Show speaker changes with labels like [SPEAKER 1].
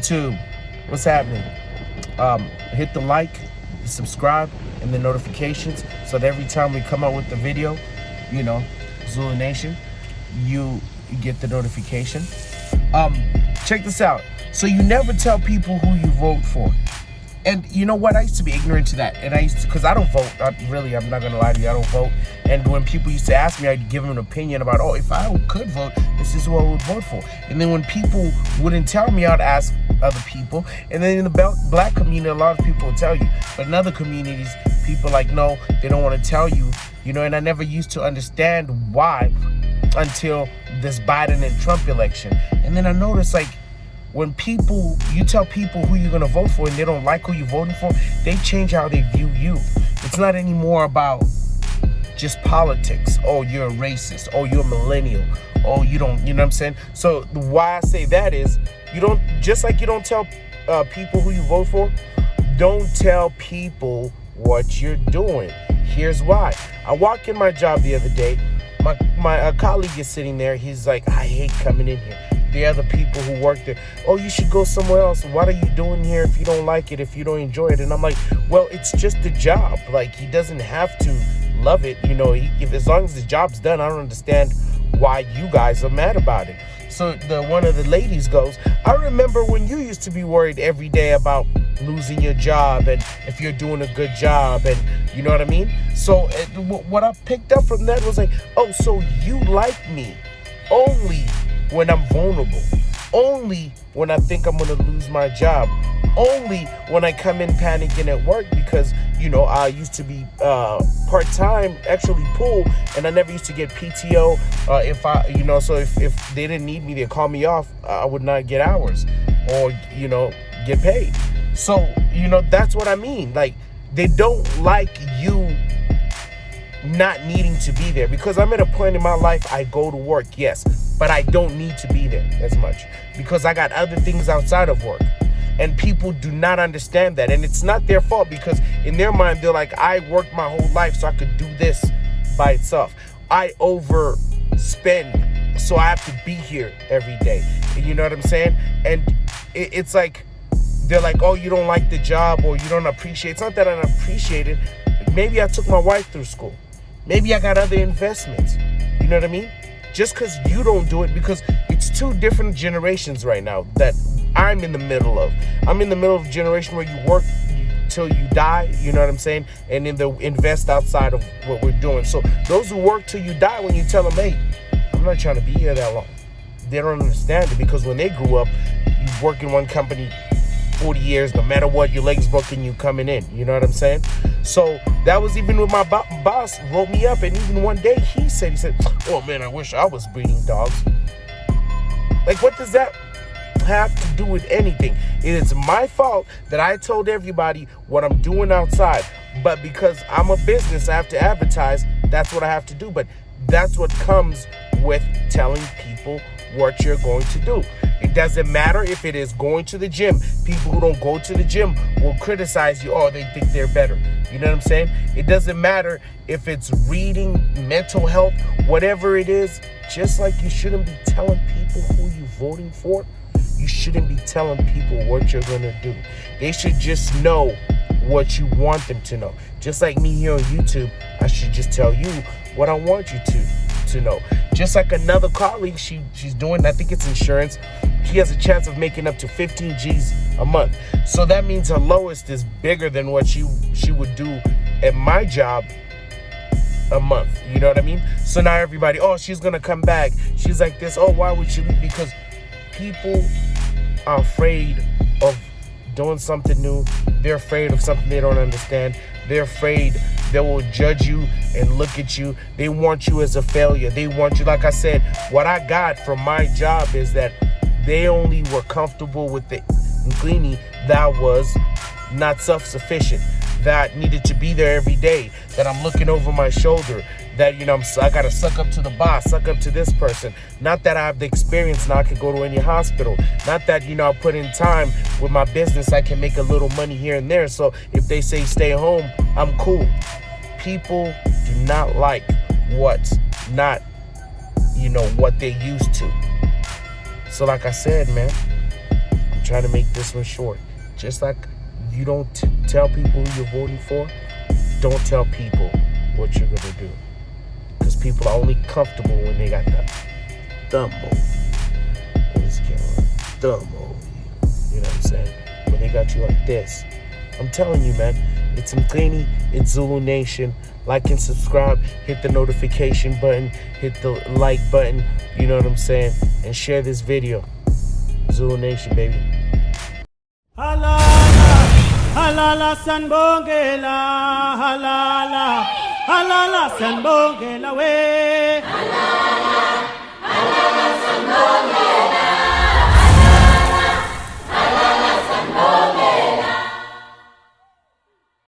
[SPEAKER 1] YouTube, what's happening? Hit the like, the subscribe, and the notifications so that every time we come out with the video, Zulunation, you get the notification. Check this out. So you never tell people who you vote for. And you know what? I used to be ignorant to that. And because I don't vote. I'm not going to lie to you. I don't vote. And when people used to ask me, I'd give them an opinion about, if I could vote, this is who I would vote for. And then when people wouldn't tell me, I'd ask other people. And then in the black community, a lot of people will tell you. But in other communities, people no, they don't want to tell you. And I never used to understand why until this Biden and Trump election. And then I noticed, when you tell people who you're going to vote for and they don't like who you're voting for, they change how they view you. It's not anymore about just politics. Oh, you're a racist. Oh, you're a millennial. Oh, you don't, you know what I'm saying? So why I say that is, you don't tell people who you vote for, don't tell people what you're doing. Here's why. I walked in my job the other day. My colleague is sitting there. He's like, I hate coming in here. The other people who work there, you should go somewhere else. What are you doing here if you don't like it, if you don't enjoy it? And I'm like, well, it's just a job. He doesn't have to love it. As long as the job's done, I don't understand why you guys are mad about it. So one of the ladies goes, I remember when you used to be worried every day about losing your job and if you're doing a good job, and you know what I mean? So what I picked up from that was so you like me only when I'm vulnerable, only when I think I'm going to lose my job, only when I come in panicking at work because, I used to be part-time, actually pool, and I never used to get PTO. If they didn't need me, they'd call me off, I would not get hours or, get paid. So, that's what I mean. They don't like you not needing to be there, because I'm at a point in my life, I go to work, yes, but I don't need to be there as much because I got other things outside of work. And people do not understand that. And it's not their fault, because in their mind, they're like, I worked my whole life so I could do this by itself. I overspend, so I have to be here every day. You know what I'm saying? And it's like, they're like, you don't like the job or you don't appreciate. It's not that I don't appreciate it. Maybe I took my wife through school. Maybe I got other investments. You know what I mean? Just because you don't do it, because it's two different generations right now that I'm in the middle of. I'm in the middle of a generation where you work till you die, you know what I'm saying? And then they invest outside of what we're doing. So those who work till you die, when you tell them, hey, I'm not trying to be here that long, they don't understand it, because when they grew up, you work in one company 40 years, no matter what, your legs broken, you coming in. You know what I'm saying? So that was even with my boss wrote me up, and even one day he said, oh man, I wish I was breeding dogs. What does that have to do with anything? It is my fault that I told everybody what I'm doing outside, but because I'm a business, I have to advertise. That's what I have to do. But that's what comes with telling people what you're going to do. It doesn't matter if it is going to the gym. People who don't go to the gym will criticize you. They think they're better. You know what I'm saying? It doesn't matter if it's reading, mental health, whatever it is. Just like you shouldn't be telling people who you're voting for, you shouldn't be telling people what you're going to do. They should just know what you want them to know. Just like me here on YouTube, I should just tell you what I want you to know. Just like another colleague, she's doing, I think it's insurance. She has a chance of making up to 15 G's a month. So that means her lowest is bigger than what she would do at my job a month. You know what I mean? So now everybody, she's going to come back. She's like this. Why would she leave? Because people are afraid of doing something new. They're afraid of something they don't understand. They're afraid they will judge you and look at you. They want you as a failure. They want you, like I said, what I got from my job is that they only were comfortable with the Ngini that was not self-sufficient, that needed to be there every day, that I'm looking over my shoulder, that, I got to suck up to the boss, suck up to this person. Not that I have the experience now I can go to any hospital. Not that, I put in time with my business, I can make a little money here and there. So if they say stay home, I'm cool. People do not like what's not, what they used to. So like I said, man, I'm trying to make this one short. Just like you don't tell people who you're voting for, don't tell people what you're going to do. Because people are only comfortable when they got the thumb over. This camera, thumb over you. You know what I'm saying? When they got you like this. I'm telling you, man. It's Mgeni, it's Zulunation. Like and subscribe. Hit the notification button. Hit the like button. You know what I'm saying? And share this video. Zulunation, baby.
[SPEAKER 2] Halala, halala sanbongela, halala, halala sanbongela we. Halala.